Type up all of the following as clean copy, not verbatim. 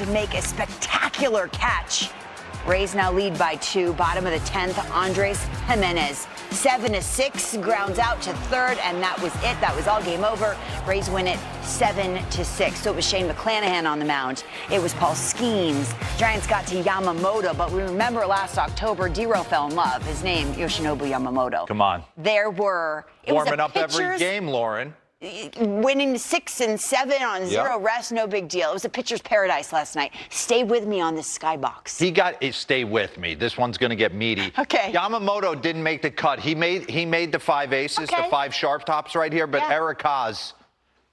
make a spectacular catch. Rays now lead by 2, bottom of the 10th, Andres Jimenez. 7-6, grounds out to third, and that was it. That was all, game over. Rays win it 7-6. So it was Shane McClanahan on the mound. It was Paul Skenes. Giants got to Yamamoto, but we remember last October, DeRosa fell in love. His name, Yoshinobu Yamamoto. Come on. Warming up every game, Lauren. Winning 6 and 7 on 0 rest, no big deal. It was a pitcher's paradise last night. Stay with me on this skybox. He got it. Stay with me. This one's going to get meaty. Okay. Yamamoto didn't make the cut. He made the 5 aces, the 5 sharp tops right here. But Eric Haas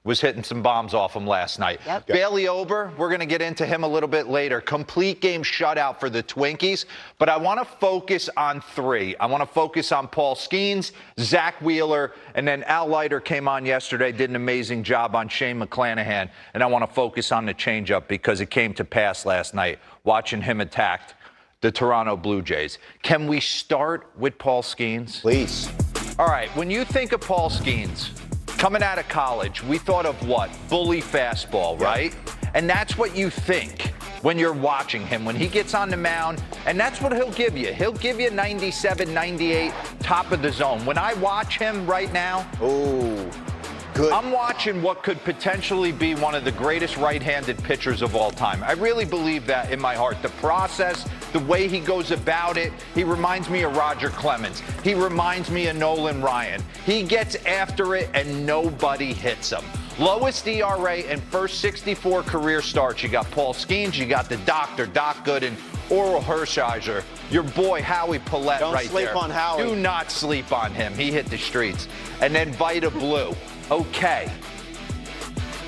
was hitting some bombs off him last night. Bailey Ober, we're going to get into him a little bit later. Complete game shutout for the Twinkies. But I want to focus on 3. I want to focus on Paul Skenes, Zach Wheeler, and then Al Leiter came on yesterday, did an amazing job on Shane McClanahan. And I want to focus on the changeup because it came to pass last night, watching him attack the Toronto Blue Jays. Can we start with Paul Skenes? Please. All right, when you think of Paul Skenes, coming out of college, we thought of what? Bully fastball, right? And that's what you think when you're watching him, when he gets on the mound, and that's what he'll give you. He'll give you 97, 98, top of the zone. When I watch him right now, good. I'm watching what could potentially be one of the greatest right-handed pitchers of all time. I really believe that in my heart. The process, the way he goes about it, he reminds me of Roger Clemens. He reminds me of Nolan Ryan. He gets after it and nobody hits him. Lowest ERA and first 64 career starts. You got Paul Skenes, you got the doctor, Doc Gooden, Oral Hershiser, your boy Howie Paulette right there. Don't sleep on Howie. Do not sleep on him. He hit the streets. And then Vita Blue. Okay,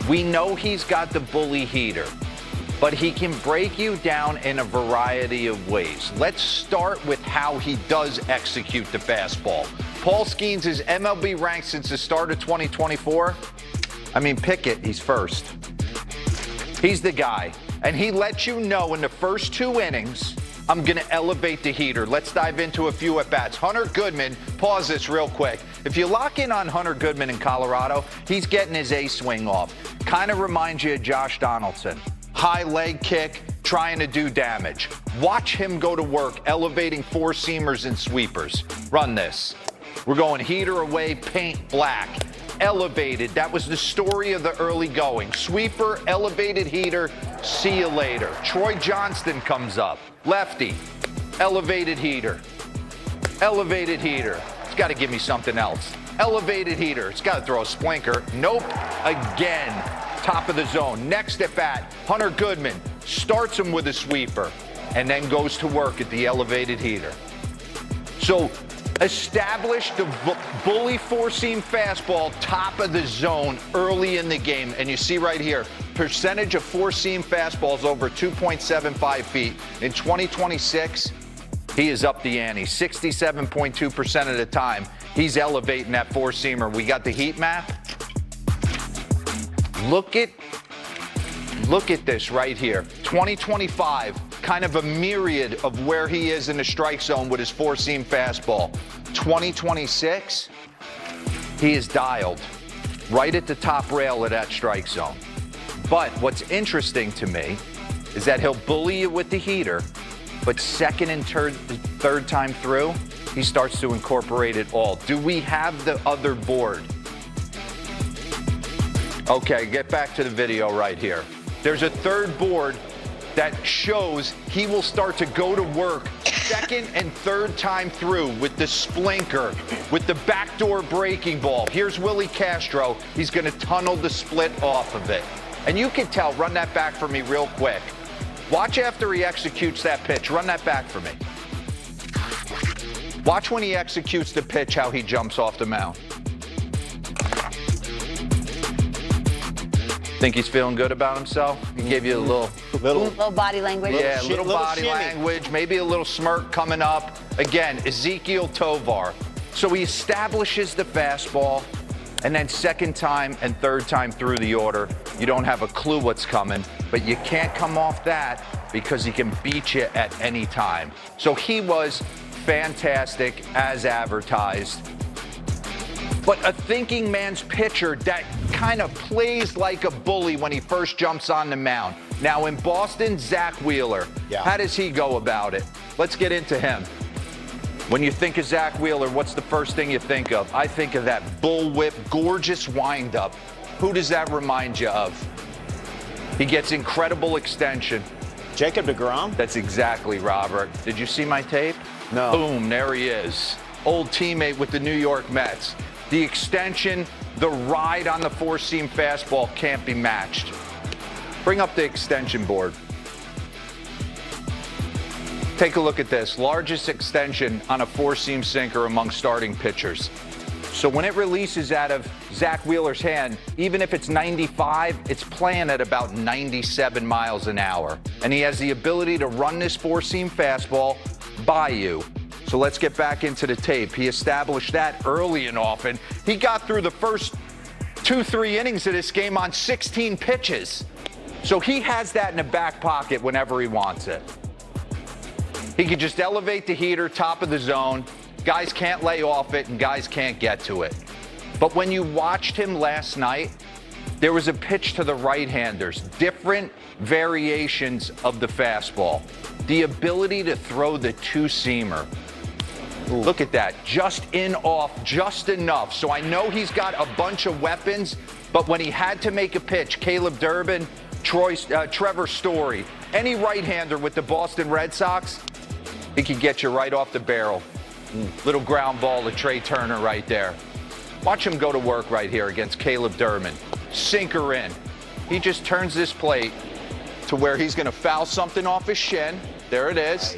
we know he's got the bully heater, but he can break you down in a variety of ways. Let's start with how he does execute the fastball. Paul Skenes is MLB ranked since the start of 2024. I mean, pick it, he's first. He's the guy. And he lets you know in the first 2 innings, I'm going to elevate the heater. Let's dive into a few at-bats. Hunter Goodman, pause this real quick. If you lock in on Hunter Goodman in Colorado, he's getting his A swing off. Kind of reminds you of Josh Donaldson. High leg kick, trying to do damage. Watch him go to work, elevating 4-seamers and sweepers. Run this. We're going heater away, paint black. Elevated. That was the story of the early going. Sweeper, elevated heater, see you later. Troy Johnston comes up. Lefty, elevated heater. Elevated heater. It's got to give me something else. Elevated heater. It's got to throw a splinker. Nope. Again. Top of the zone. Next at bat, Hunter Goodman starts him with a sweeper and then goes to work at the elevated heater. So, establish the bully 4-seam fastball top of the zone early in the game. And you see right here, percentage of 4-seam fastballs over 2.75 feet. In 2026, he is up the ante. 67.2% of the time, he's elevating that 4-seamer. We got the heat map. Look at this right here. 2025. Kind of a myriad of where he is in the strike zone with his 4-seam fastball. 2026, he is dialed right at the top rail of that strike zone. But what's interesting to me is that he'll bully you with the heater, but second and third time through, he starts to incorporate it all. Do we have the other board? Okay, get back to the video right here. There's a third board that shows he will start to go to work second and third time through with the splinker, with the backdoor breaking ball. Here's Willie Castro. He's going to tunnel the split off of it. And you can tell, run that back for me real quick. Watch after he executes that pitch. Run that back for me. Watch when he executes the pitch, how he jumps off the mound. Think he's feeling good about himself? He gave you a little body language. Yeah, little body language, maybe a little smirk coming up. Again, Ezekiel Tovar. So he establishes the fastball, and then second time and third time through the order, you don't have a clue what's coming, but you can't come off that because he can beat you at any time. So he was fantastic as advertised. But a thinking man's pitcher that kind of plays like a bully when he first jumps on the mound. Now in Boston, Zach Wheeler. Yeah. How does he go about it? Let's get into him. When you think of Zach Wheeler, what's the first thing you think of? I think of that bullwhip, gorgeous windup. Who does that remind you of? He gets incredible extension. Jacob deGrom? That's exactly, Robert. Did you see my tape? No. Boom, there he is. Old teammate with the New York Mets. The extension, the ride on the four-seam fastball can't be matched. Bring up the extension board. Take a look at this. Largest extension on a four-seam sinker among starting pitchers. So when it releases out of Zach Wheeler's hand, even if it's 95, it's playing at about 97 miles an hour. And he has the ability to run this four-seam fastball by you. So let's get back into the tape. He established that early and often. He got through the first 2-3 innings of this game on 16 pitches. So he has that in the back pocket whenever he wants it. He could just elevate the heater, top of the zone. Guys can't lay off it, and guys can't get to it. But when you watched him last night, there was a pitch to the right-handers, different variations of the fastball. The ability to throw the two-seamer. Look at that, just in off, just enough. So I know he's got a bunch of weapons, but when he had to make a pitch, Caleb Durbin, Trevor Story, any right-hander with the Boston Red Sox, he could get you right off the barrel. Little ground ball to Trey Turner right there. Watch him go to work right here against Caleb Durbin. Sinker in. He just turns this plate to where he's going to foul something off his shin. There it is.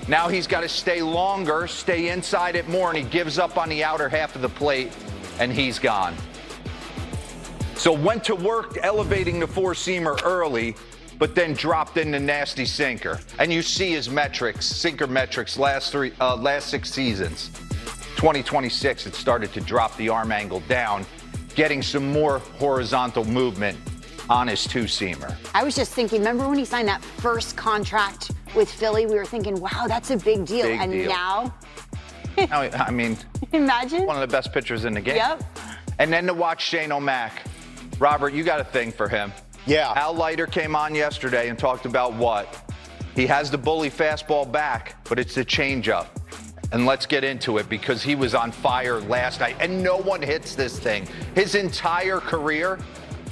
Now he's got to stay longer, stay inside it more, and he gives up on the outer half of the plate, and he's gone. So went to work elevating the four-seamer early, but then dropped in the nasty sinker. And you see his metrics, sinker metrics, last 6 seasons. 2026, it started to drop the arm angle down, getting some more horizontal movement on his two-seamer. I was just thinking, remember when he signed that first contract with Philly? We were thinking, wow, that's a big deal. Big deal. Now, I mean, imagine. one of the best pitchers in the game. Yep. And then to watch Shane O'Mac. Robert, you got a thing for him. Yeah. Al Leiter came on yesterday and talked about what? He has the bully fastball back, but it's the changeup. And let's get into it because he was on fire last night, and no one hits this thing. His entire career,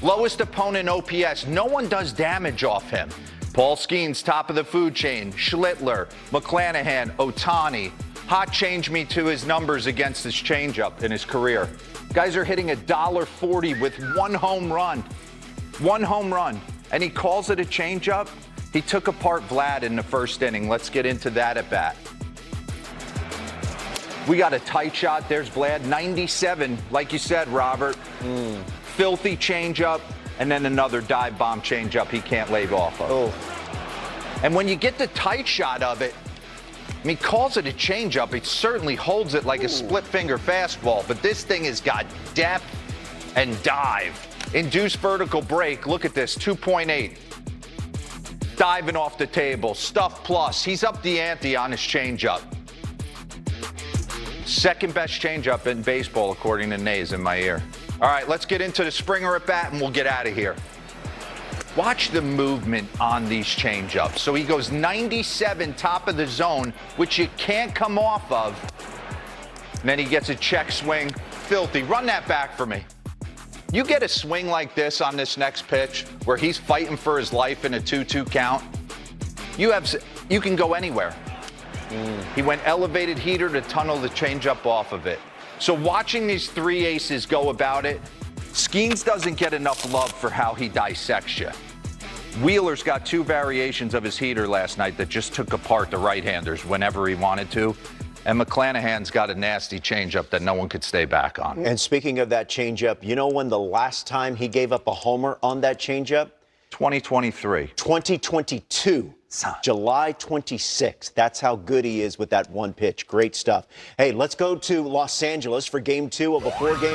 lowest opponent OPS. No one does damage off him. Paul Skenes, top of the food chain. Schlittler, McClanahan, Ohtani. Hot change me to his numbers against his changeup in his career. Guys are hitting $1.40 with one home run. One home run, and he calls it a changeup. He took apart Vlad in the first inning. Let's get into that at bat. We got a tight shot. There's Vlad, 97, like you said, Robert. Filthy changeup, and then another dive bomb changeup he can't lay off of. Oh. And when you get the tight shot of it, I mean, calls it a changeup. It certainly holds it like a split finger fastball, but this thing has got depth and dive. Induced vertical break, look at this, 2.8. Diving off the table, stuff plus. He's up the ante on his changeup. Second best changeup in baseball, according to Nays in my ear. All right, let's get into the Springer at bat and we'll get out of here. Watch the movement on these changeups. So he goes 97 top of the zone, which you can't come off of. And then he gets a check swing, filthy. Run that back for me. You get a swing like this on this next pitch where he's fighting for his life in a 2-2 count, you can go anywhere. He went elevated heater to tunnel the changeup off of it. So watching these three aces go about it, Skenes doesn't get enough love for how he dissects you. Wheeler's got two variations of his heater last night that just took apart the right-handers whenever he wanted to. And McClanahan's got a nasty changeup that no one could stay back on. And speaking of that changeup, you know when the last time he gave up a homer on that changeup? 2023. 2022. July 26th. That's how good he is with that one pitch. Great stuff. Hey, let's go to Los Angeles for game 2 of a 4-game